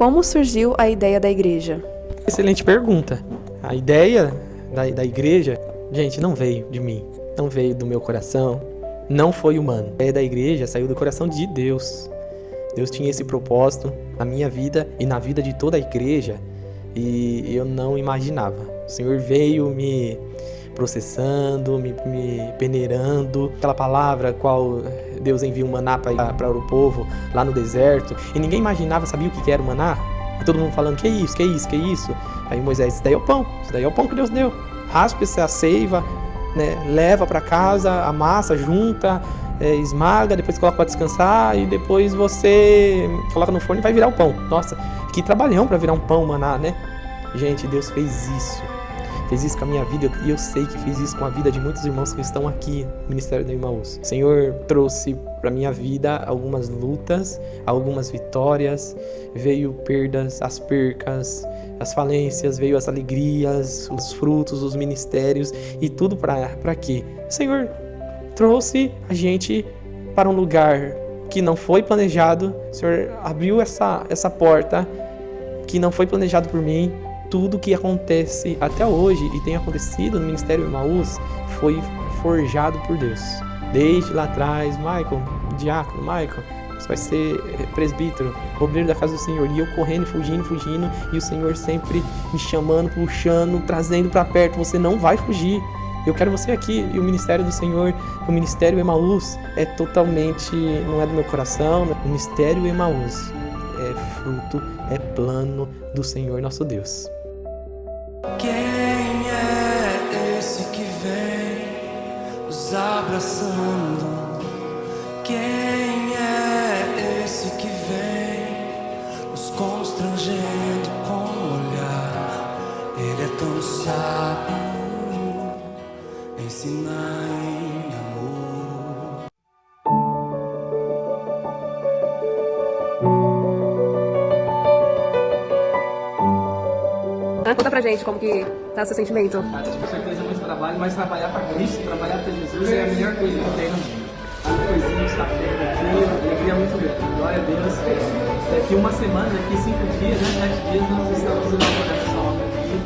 como surgiu a ideia da igreja? Excelente pergunta. A ideia da igreja, gente, não veio de mim, não veio do meu coração, não foi humano. A ideia da igreja saiu do coração de Deus. Deus tinha esse propósito na minha vida e na vida de toda a igreja, e eu não imaginava. O Senhor veio me processando, me peneirando. Aquela palavra qual Deus envia um maná para o povo lá no deserto, e ninguém imaginava, sabia o que era o maná? E todo mundo falando, que é isso, que é isso, que é isso? Aí Moisés, isso daí é o pão que Deus deu. Raspa essa seiva, né, leva para casa, amassa, junta, esmaga, depois coloca para descansar e depois você coloca no forno e vai virar o pão. Nossa, que trabalhão para virar um pão, maná, né? Gente, Deus fez isso com a minha vida, e eu sei que fez isso com a vida de muitos irmãos que estão aqui no Ministério da Emaús. O Senhor trouxe para minha vida algumas lutas, algumas vitórias, veio perdas, as percas, as falências, veio as alegrias, os frutos, os ministérios, e tudo para quê? O Senhor trouxe a gente para um lugar que não foi planejado. O Senhor abriu essa porta que não foi planejado por mim. Tudo que acontece até hoje e tem acontecido no Ministério Emaús foi forjado por Deus. Desde lá atrás, Michael, diácono, Michael, você vai ser presbítero, obreiro da casa do Senhor. E eu correndo, fugindo, e o Senhor sempre me chamando, puxando, trazendo para perto. Você não vai fugir. Eu quero você aqui. E o Ministério do Senhor, o Ministério Emaús, é totalmente, não é do meu coração. O Ministério Emaús é fruto, é plano do Senhor nosso Deus. Quem é esse que vem nos abraçando? Quem é esse que vem nos constrangendo com o olhar? Ele é tão sábio, ensinar em amor. Conta pra gente como que tá seu sentimento. Com certeza muito trabalho, mas trabalhar para Cristo, trabalhar para Jesus é a melhor coisa que tem no mundo. A coisinha está feita aqui, alegria muito grande. Glória a Deus. Daqui uma semana, daqui 5 dias, 7 dias, nós estamos inauguração aqui,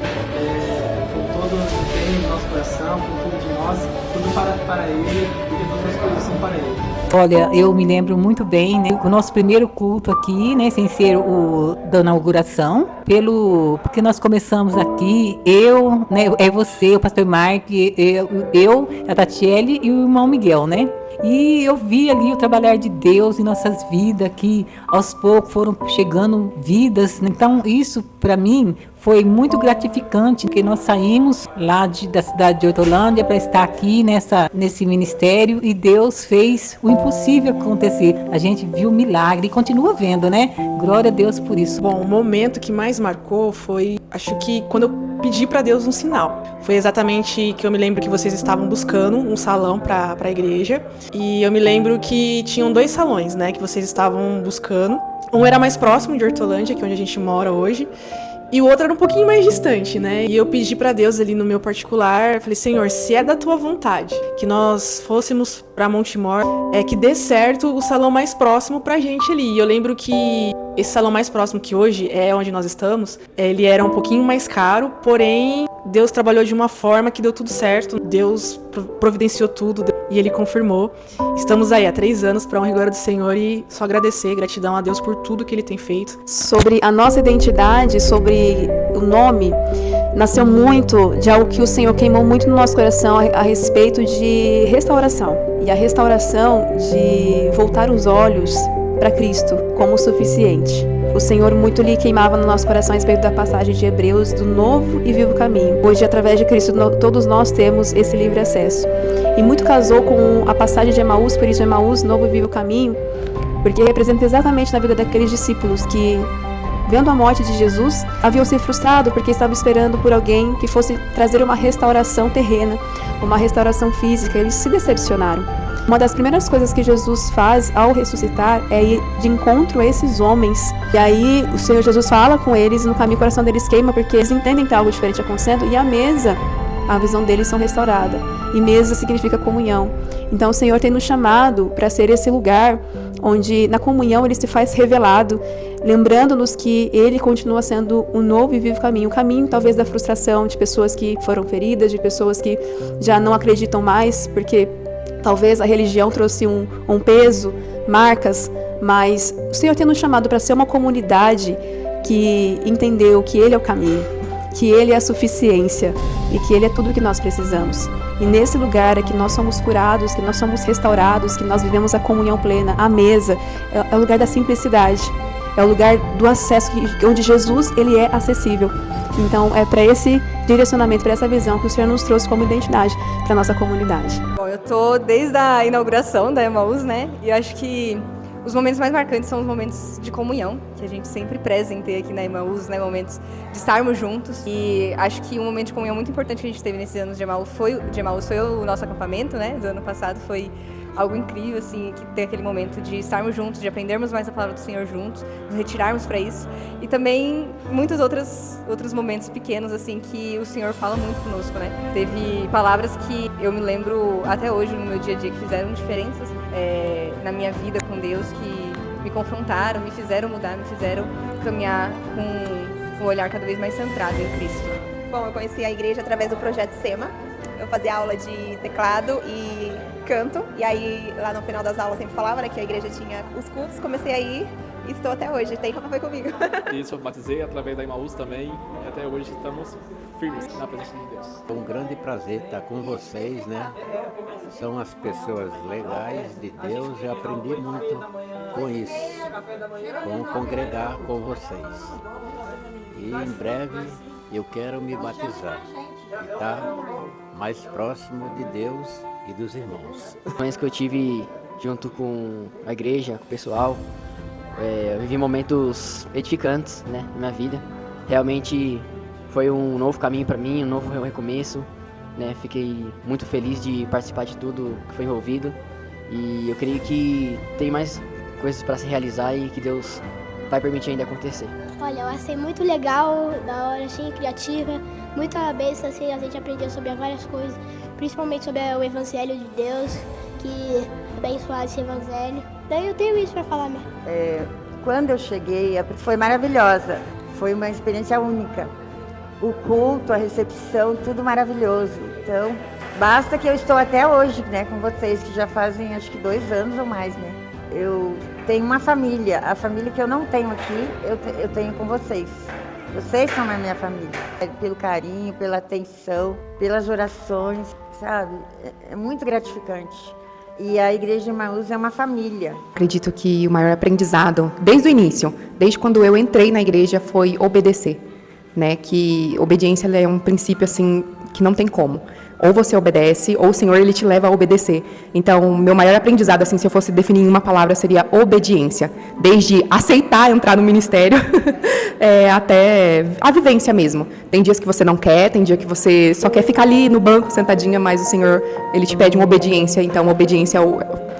com todo o bem do nosso coração, com tudo de nós, tudo para Ele, porque todas as coisas são para Ele. Olha, eu me lembro muito bem, né, o nosso primeiro culto aqui, né, sem ser o da inauguração, porque nós começamos aqui, eu, né, você, o pastor Mark, eu, a Tatiele e o irmão Miguel, né? E eu vi ali o trabalhar de Deus em nossas vidas, que aos poucos foram chegando vidas. Então isso para mim foi muito gratificante, porque nós saímos lá da cidade de Hortolândia para estar aqui nesse ministério, e Deus fez o impossível acontecer. A gente viu o milagre e continua vendo, né? Glória a Deus por isso. Bom, o momento que mais marcou foi, acho que quando eu pedi para Deus um sinal. Foi exatamente que eu me lembro que vocês estavam buscando um salão para a igreja, e eu me lembro que tinham 2 salões, né, que vocês estavam buscando. Um era mais próximo de Hortolândia, que é onde a gente mora hoje, e o outro era um pouquinho mais distante, né? E eu pedi para Deus ali no meu particular, falei, Senhor, se é da tua vontade que nós fôssemos para Montemor, que dê certo o salão mais próximo pra gente ali. E eu lembro que esse salão mais próximo, que hoje é onde nós estamos, ele era um pouquinho mais caro, porém Deus trabalhou de uma forma que deu tudo certo. Deus providenciou tudo e Ele confirmou. Estamos aí há 3 anos, para honra e glória do Senhor, e só agradecer, gratidão a Deus por tudo que Ele tem feito. Sobre a nossa identidade, sobre o nome, nasceu muito de algo que o Senhor queimou muito no nosso coração a respeito de restauração. E a restauração de voltar os olhos para Cristo como o suficiente. O Senhor muito lhe queimava no nosso coração a respeito da passagem de Hebreus, do novo e vivo caminho. Hoje, através de Cristo, todos nós temos esse livre acesso. E muito casou com a passagem de Emaús, por isso Emaús, novo e vivo caminho, porque representa exatamente na vida daqueles discípulos que, vendo a morte de Jesus, haviam se frustrado porque estavam esperando por alguém que fosse trazer uma restauração terrena, uma restauração física. Eles se decepcionaram. Uma das primeiras coisas que Jesus faz ao ressuscitar é ir de encontro a esses homens. E aí o Senhor Jesus fala com eles, e no caminho o coração deles queima, porque eles entendem que tem algo diferente acontecendo, e a mesa, a visão deles são restaurada. E mesa significa comunhão. Então o Senhor tem nos chamado para ser esse lugar onde na comunhão Ele se faz revelado, lembrando-nos que Ele continua sendo um novo e vivo caminho. O caminho, talvez, da frustração de pessoas que foram feridas, de pessoas que já não acreditam mais, porque talvez a religião trouxe um peso, marcas, mas o Senhor tem nos chamado para ser uma comunidade que entendeu que Ele é o caminho, que Ele é a suficiência e que Ele é tudo o que nós precisamos. E nesse lugar é que nós somos curados, que nós somos restaurados, que nós vivemos a comunhão plena, a mesa. É o lugar da simplicidade, é o lugar do acesso, onde Jesus ele é acessível. Então é para esse direcionamento, para essa visão que o Senhor nos trouxe como identidade para a nossa comunidade. Bom, eu tô desde a inauguração da Emaús, né? E eu acho que os momentos mais marcantes são os momentos de comunhão, que a gente sempre preza em ter aqui na Emaús, né? Momentos de estarmos juntos. E acho que um momento de comunhão muito importante que a gente teve nesses anos de Emaús foi o nosso acampamento, né? Do ano passado foi algo incrível, assim, que ter aquele momento de estarmos juntos, de aprendermos mais a palavra do Senhor juntos, nos retirarmos para isso. E também muitos outros momentos pequenos, assim, que o Senhor fala muito conosco, né? Teve palavras que eu me lembro até hoje no meu dia a dia que fizeram diferenças na minha vida com Deus, que me confrontaram, me fizeram mudar, me fizeram caminhar com um olhar cada vez mais centrado em Cristo. Bom, eu conheci a igreja através do projeto SEMA. Eu fazia aula de teclado e canto, e aí lá no final das aulas sempre falava, né, que a igreja tinha os cultos, comecei a ir e estou até hoje, tem papai comigo. Isso, eu batizei através da Emaús também, e até hoje estamos firmes na presença de Deus. É um grande prazer estar com vocês, né? São as pessoas legais de Deus, eu aprendi muito com isso, com congregar com vocês. E em breve eu quero me batizar, tá? Mais próximo de Deus e dos irmãos. As experiências que eu tive junto com a igreja, com o pessoal, eu vivi momentos edificantes, né, na minha vida. Realmente foi um novo caminho para mim, um novo recomeço, né? Fiquei muito feliz de participar de tudo que foi envolvido e eu creio que tem mais coisas para se realizar e que Deus vai permitir ainda acontecer. Olha, eu achei muito legal, da hora, assim, criativa, muita bênção, assim, a gente aprendeu sobre várias coisas, principalmente sobre o Evangelho de Deus, que abençoar esse Evangelho. Daí eu tenho isso para falar mesmo. Quando eu cheguei, foi maravilhosa, foi uma experiência única. O culto, a recepção, tudo maravilhoso. Então, basta que eu estou até hoje, né, com vocês, que já fazem acho que 2 anos ou mais, né. Eu tenho uma família, a família que eu não tenho aqui, eu tenho com vocês. Vocês são a minha família. Pelo carinho, pela atenção, pelas orações, sabe? É muito gratificante. E a Igreja de Emaús é uma família. Acredito que o maior aprendizado, desde o início, desde quando eu entrei na igreja, foi obedecer, né? Que obediência é um princípio assim que não tem como. Ou você obedece, ou o Senhor ele te leva a obedecer. Então, meu maior aprendizado, assim, se eu fosse definir em uma palavra, seria obediência. Desde aceitar entrar no ministério até a vivência mesmo. Tem dias que você não quer, tem dia que você só quer ficar ali no banco, sentadinha, mas o Senhor, ele te pede uma obediência. Então, obediência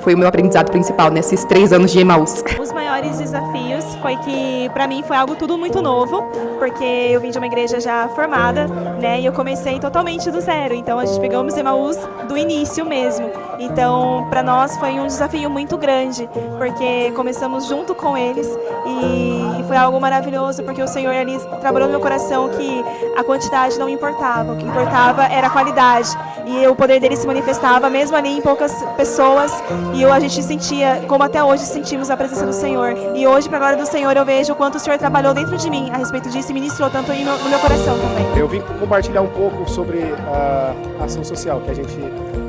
foi o meu aprendizado principal nesses 3 anos de Emaús. Os maiores desafios foi que, para mim, foi algo tudo muito novo, porque eu vim de uma igreja já formada, né, e eu comecei totalmente do zero. Então, a gente pegamos Emaús do início mesmo. Então, para nós foi um desafio muito grande, porque começamos junto com eles e foi algo maravilhoso, porque o Senhor ali trabalhou no meu coração que a quantidade não importava, o que importava era a qualidade. E o poder dele se manifestava mesmo ali em poucas pessoas e a gente sentia, como até hoje sentimos a presença do Senhor. E hoje, para a glória do Senhor, eu vejo o quanto o Senhor trabalhou dentro de mim a respeito disso e ministrou tanto no meu coração também. Eu vim compartilhar um pouco sobre a ação social, que a gente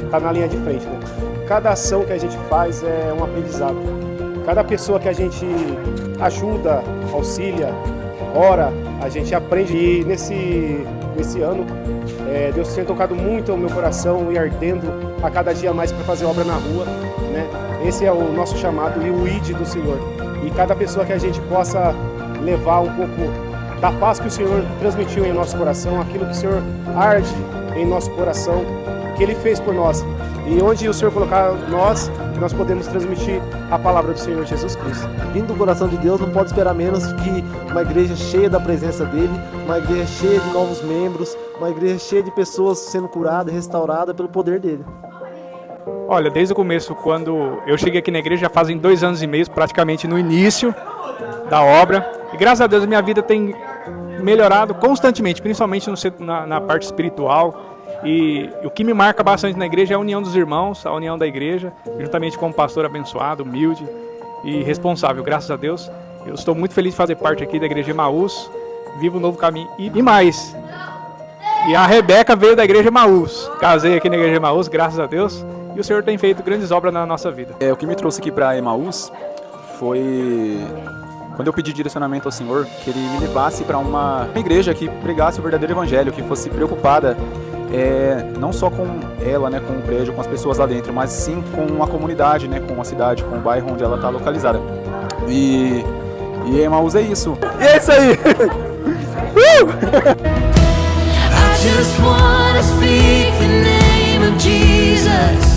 está na linha de frente, né? Cada ação que a gente faz é um aprendizado. Cada pessoa que a gente ajuda, auxilia, ora, a gente aprende. E nesse ano, Deus tem tocado muito ao meu coração e ardendo a cada dia mais para fazer obra na rua, né? Esse é o nosso chamado e o ID do Senhor. E cada pessoa que a gente possa levar um pouco da paz que o Senhor transmitiu em nosso coração, aquilo que o Senhor arde em nosso coração, que Ele fez por nós. E onde o Senhor colocar nós podemos transmitir a palavra do Senhor Jesus Cristo. Vindo do coração de Deus, não pode esperar menos que uma igreja cheia da presença dEle, uma igreja cheia de novos membros, uma igreja cheia de pessoas sendo curadas, restauradas pelo poder dEle. Olha, desde o começo, quando eu cheguei aqui na igreja, já fazem 2 anos e meio, praticamente no início da obra. E graças a Deus a minha vida tem melhorado constantemente, principalmente na parte espiritual. E o que me marca bastante na igreja é a união dos irmãos, a união da igreja, juntamente com um pastor abençoado, humilde e responsável, graças a Deus. Eu estou muito feliz de fazer parte aqui da igreja Emaús, vivo um novo caminho e mais. E a Rebeca veio da igreja Emaús, casei aqui na igreja Emaús, graças a Deus. E o Senhor tem feito grandes obras na nossa vida. O que me trouxe aqui para Emaús foi quando eu pedi direcionamento ao Senhor, que Ele me levasse para uma igreja que pregasse o verdadeiro evangelho, que fosse preocupada não só com ela, né, com o prédio, com as pessoas lá dentro, mas sim com a comunidade, né, com a cidade, com o bairro onde ela está localizada. E Emaús é isso. E é isso aí! I just wanna speak the name of Jesus.